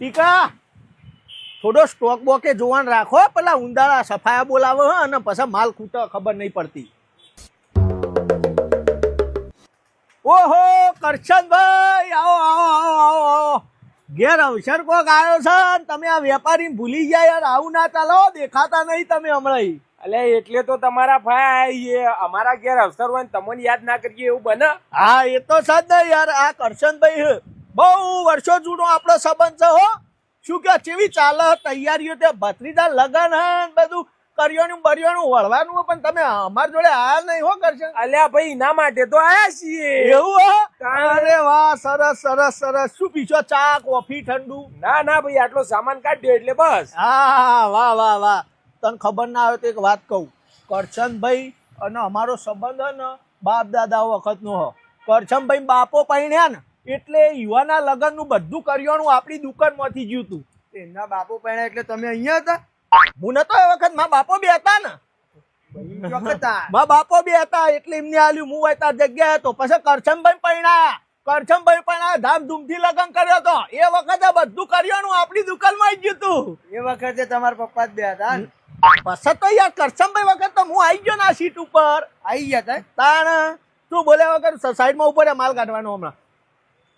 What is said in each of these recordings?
ટીકા થોડો સ્ટોક બોકે જોવાનું રાખો, પેલા ઉંદાળા સફાયા બોલાવો અને પછી માલ ખૂટે ખબર નહીં પડતી. ઓહો કરશનભાઈ, આવો આવો આવો આવો આવો. ઘેર અવસર કોક આવ્યો છે ને તમે આ વેપારી ભૂલી ગયા યાર. આવું ના ચાલો, દેખાતા નહીં તમે હમણાં. અલે એટલે તો તમારા ભાઈ અમારા ઘેર અવસર હોય ને તમને યાદ ના કરીએ એવું બને. હા એ તો સદ ને યાર. આ કરશનભાઈ બહુ વર્ષો જૂનો આપણો સંબંધ છે હો. શું કે કેવી ચાલે તૈયારીઓ? તે ભત્રીજા લગન હે બધું કરિયાણું બરિયાણું વળવાનું, પણ તમે અમાર જોડે આયા નહીં હો કરશન. અલ્યા ભાઈ એના માટે તો આયા છીએ. એવું હો? અરે વાહ, સરસ સરસ સરસ. શું પીછો? ચા કોફી ઠંડુ? ના ના ભાઈ આટલો સામાન કાઢ્યો એટલે બસ. હા વાહ વાહ વાહ. તને ખબર ના આવે તો એક વાત કહું. કરશનભાઈ અને અમારો સંબંધ હે ને બાપ દાદા વખતનો હો. કરશનભાઈ બાપો પૈણ્યા ને એટલે યુવાના લગ્ન નું બધું કરિયાણું આપણી દુકાનમાંથી ગયું હતું. એમના બાપુ પહેણા એટલે તમે અહીંયા હતા? હું નતો એ વખત મા બાપો બે હતા ને. મા બાપો બે હતા એટલે એમને આલ્યું. હું હોય ત્યાં જગ્યા હતો. પછી કરશનભાઈ પૈણાયા. કરશનભાઈ પૈણાયા, ધામધૂમથી લગ્ન કર્યો હતો. એ વખતે બધું કરિયાણું આપણી દુકાનમાં જ ગયું હતું. એ વખતે તમારા પપ્પા જ બે હતા? પછી તો યાર કરશનભાઈ વખત તો હું આવી ગયો ને આ સીટ ઉપર. આવી ગયા હતા? તાણ તું બોલ્યા વગર સાઈડમાં ઉપર માલ કાઢવાનો હમણાં.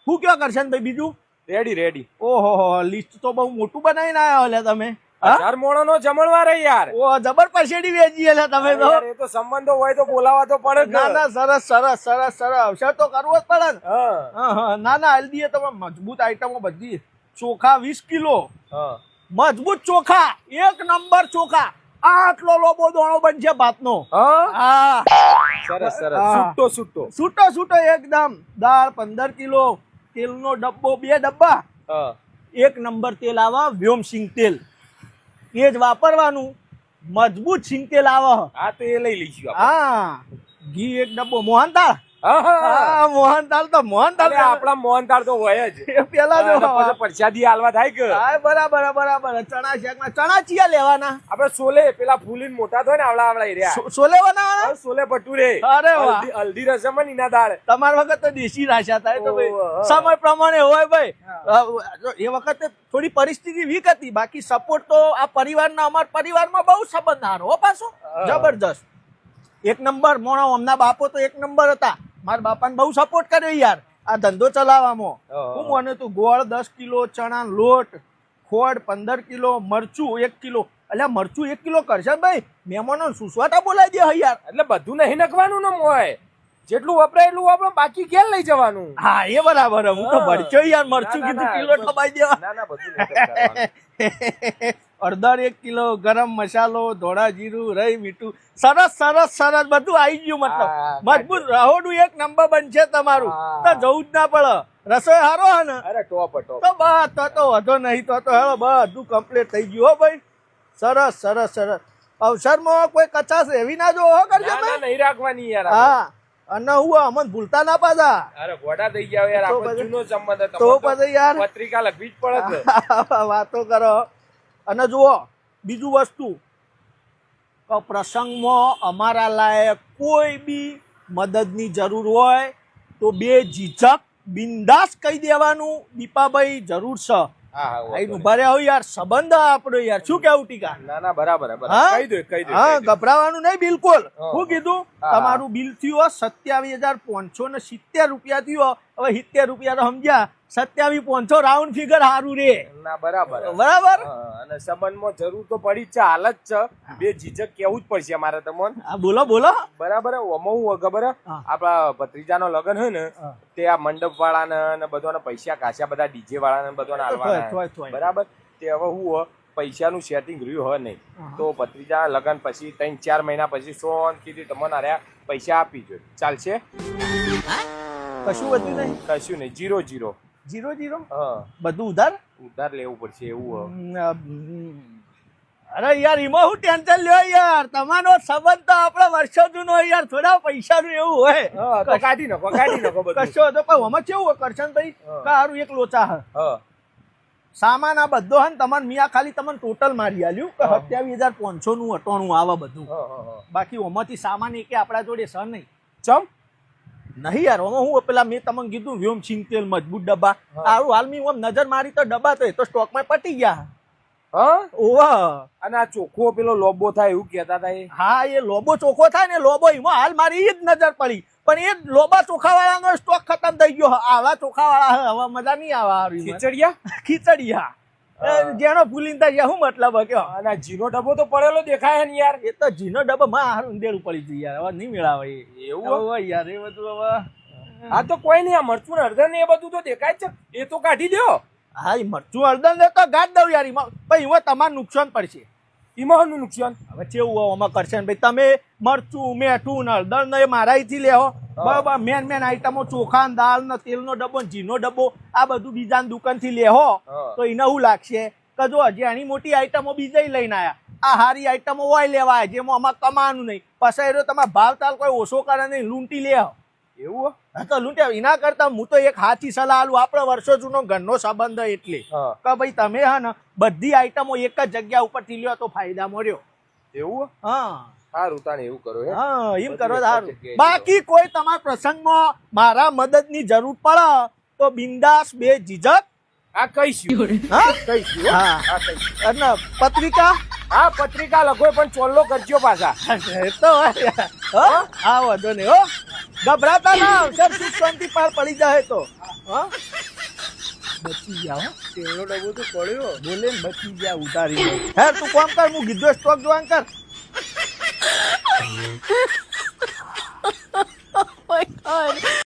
શું કયો કરશનભાઈ બીજું? Ready ready. ઓહો, લિસ્ટ તો બહુ મોટું બનાવીને આવ્યા હલે તમે. 1000 મોણોનો જમણવાર યાર. ઓ જબર પછેડી વેચી હલે તમે તો. એ તો સંબંધો હોય તો બોલાવા તો પડે. ના ના, સરસ સરસ સરસ સરસ. અવસર તો કરવો જ પડે ને. હા ના ના, હલ્દી તમે મજબૂત આઈટમો બધી. ચોખા 20 કિલો મજબૂત ચોખા, 1 નંબર ચોખા. આટલો લોબો દોણો બનશે ભાતનો. હા સરસ સરસ. છૂટો છૂટો છૂટો છૂટો એકદમ. દાળ 15 કિલો. તેલનો ડબ્બો 2 ડબ્બા. 1 નંબર તેલ આવે, વ્યોમસિંગ તેલ. એ જ વાપરવાનું. મજબૂત સિંગ તેલ આવે. હા તો એ લઈ લઈશું. હા, ઘી 1 ડબ્બો. મોહનથાળ. હા મોહનથાળ તો મોહનથાળ આપડા મોહનથાળ તો હોય જ. એ પેલા જો પ્રસાદી હાલવા થાય કે. હા બરાબર બરાબર. ચણા શાકમાં ચણા ચિયા લેવાના? આપડે છોલે પેલા ફૂલીને મોટા થાય ને આવડા આવડા એરિયા. છોલે બનાવવાના? છોલે ભટુરે. અરે વાહ. હલ્દી રસમ ની દાળ. તમારા વખત તો દેશી રાશા થાય તો ભાઈ સમય પ્રમાણે હોય ભાઈ. એ વખતે થોડી પરિસ્થિતિ વીક હતી, બાકી સપોર્ટ તો આ પરિવારના, અમારા પરિવારમાં બહુ સંબંધ સારો હો પાછો. જબરજસ્ત 1 નંબર. મોણો અમના બાપો તો 1 નંબર હતા. મારા બાપાને બહુ સપોર્ટ કર્યો યાર આ ધંધો ચલાવવામાં. હું મને તું ગોળ 10 કિલો, ચણા લોટ, ખોડ 15 કિલો, મરચું 1 કિલો. અલ્યા મરચું 1 કિલો કરશે ભાઈ. મહેમાનો સુસવાટા બોલાવી દે યાર. એટલે બધું નહીં નખવાનું ને મોય. જેટલું વપરાય એટલું આપણે બાકી ઘેર લઈ જવાનું. હા એ બરાબર. હું તો ભરચો યાર. મરચું કીધું કિલો દબાઈ દેવા. ના ના બધું નહીં કરવાનું. અડધર 1 કિલો, ગરમ મસાલો, ધોળા જીરું, રહી મીઠું. સરસ સરસ સરસ બધું આવી ગયું. મતલબ મજબૂત રહોડું 1 નંબર બનશે તમારું. તો જવું જ ના પડે. રસોઈ હારો હે ને? અરે ટોપ ટોપ. તો બસ તો વધો નહીં. તો હવે બધું કમ્પ્લીટ થઈ ગયું હો ભાઈ. સરસ સરસ સરસ. અવસરમાં કોઈ કચાશ એવી ના જો હો કરજો ના નહીં રાખવાની યાર. હા અને હું અમને ભૂલતા ના પાછા. અરે ગોડા થઈ ગયા યાર. આપણો જૂનો સંબંધ હતો. તો પછી યાર પત્રિકા લખવી જ પડે. વાતો કરો. અને જુઓ બીજું વસ્તુ, પ્રસંગમાં અમારા લાયક કોઈ બી મદદની જરૂર હોય તો બે ઝીઝક બિંદાસ કહી દેવાનું. દીપાભાઈ જરૂર છે. ઉભા રહ્યા યાર. સંબંધ આપણો યાર. શું કેવું ટીકા? ના ના બરાબર કહી દો કહી દો. હા ગભરાવાનું નહીં બિલકુલ. શું કીધું? તમારું બિલ થયું 27,570 રૂપિયા થયું. હવે 70 રૂપિયા તો સમજ્યા. 27,500 રાઉન્ડ ફિગર સારું રે. ના બરાબર બરાબર. અને સંબંધમાં જરૂર તો પડી જ છે, હાલ જ છે. બે ઝીઝક કેવું જ પડશે મારે તમને. બોલો બોલો. બરાબર. હું ખબર આપડા ભત્રીજાનો લગન હોય ને તે આ મંડપ વાળા ને બધાને પૈસા કાશ્યા, બધા ડીજે વાળા ને બધાને આલવાના. બરાબર. તે હવે હું પૈસાનું સેટિંગ રહ્યું હોય નહીં તો ભત્રીજા લગન પછી 3-4 મહિના પછી શાંતિથી તમને આર્યા પૈસા આપી જોઈએ. ચાલશે? કશું વધ્યું નહીં? કશું નહીં. 0-0. 0-0. હા બધું ઉધાર ઉધાર લેવું પડશે એવું. અરે યાર એમાં હું ટેન્શન લ્યો યાર. તમારો સંબંધ તો આપણા વર્ષો જૂનો યાર. થોડા પૈસાનું એવું હોય તો કાઢી નાખો બધું. કશો તો પણ આમાં કેવું હોય કરશનભાઈ, સારું એક લોચા હે સામાન આ બધો હે ને તમારે મિયા ખાલી તમને ટોટલ મારી આલ્યું કે 27,500 નું 98 આવે બધું. બાકી ઓમાંથી સામાન એકે આપણા જોડે છે નહીં. ચમ નહીં યાર હું પેલા મેં તમને કીધું વ્યોમ સિંગતેલ મજબૂત ડબ્બા આવું હાલ મેં આમ નજર મારી તો ડબ્બા તો એ તો સ્ટોકમાં પટી ગયા. હા ઓવા અને આ ચોખ્ખો પેલો લોબો થાય એવું કહેતા હતા એ. હા એ લોબો ચોખ્ખો થાય ને લોબો એમાં હાલ મારી એ જ નજર પડી પણ એ લોબા ચોખા વાળાનો સ્ટોક ખતમ થઈ ગયો. આવા ચોખા વાળા હવે મજા નહીં આવે. ખીચડિયા ખીચડિયા જેનો ભૂલીને થાય શું મતલબ કયો. અને આ જીનો ડબ્બો તો પડેલો દેખાય ને યાર. એ તો જીનો ડબ્બો માં હારું ઊંધેડું પડી ગયું યાર. હવે નહીં મેળાવે એવું હવે યાર એ બધું હવે. હા તો કોઈ નહીં, આ મરચું હળદર ને એ બધું તો દેખાય છે, એ તો કાઢી દો. હા એ મરચું હળદર ને તો ગાઢ દઉં યાર. એમાં તમારે નુકસાન પડશે. એમાં શું નુકસાન? હવે કેવું આમાં કરશે ને ભાઈ તમે મરચું મેઠું ને હળદર ને એ મારાથી લેવો બરાબર. મેન આઈટમો ચોખા ને દાળ ને તેલનો ડબ્બો ને જીનો ડબ્બો આ બધું બીજાની દુકાનથી લેહો તો એને શું લાગશે કે જો હજી આની મોટી આઈટમો બીજા લઈને આયા. આ હારી આઈટમો હોય લેવાય જેમાં અમારે કમાવાનું નહીં. પછી તમારે ભાવ તાલ કોઈ ઓછો કરે નહીં, લૂંટી લેહો. એવું હા તો લૂંટ્યા એના કરતા હું તો એક સાચી સલાહ આલું. આપણો વર્ષો જૂનો ઘરનો સંબંધ એટલે કે ભાઈ તમે હા ને બધી આઈટમો એક જ જગ્યા ઉપરથી લ્યો તો ફાયદામાં રહ્યો. એવું? હા સારું તાને એવું કરો. હા એમ કરો સારું. બાકી કોઈ તમારા પ્રસંગમાં મારા મદદની જરૂર પડે તો બિંદાસ બે ઝીઝક આ કહીશું. હા કહીશું. હા આ કહીશું. અને પત્રિકા હા પત્રિકા લખો પણ ચોલ્લો કરજો પાછા. એ તો હા વાંધો નહીં હો. ગભરાતા ના અવસર સુખ શાંતિ પાર પડી જાય તો હા બચી ગયા હો. તેનો ડબ્બો તો પડ્યો. બોલે ને બચી ગયા ઉતારી. હે તું કોમ કર હું કીધું સ્ટોક જોવાન કર. Oh my god.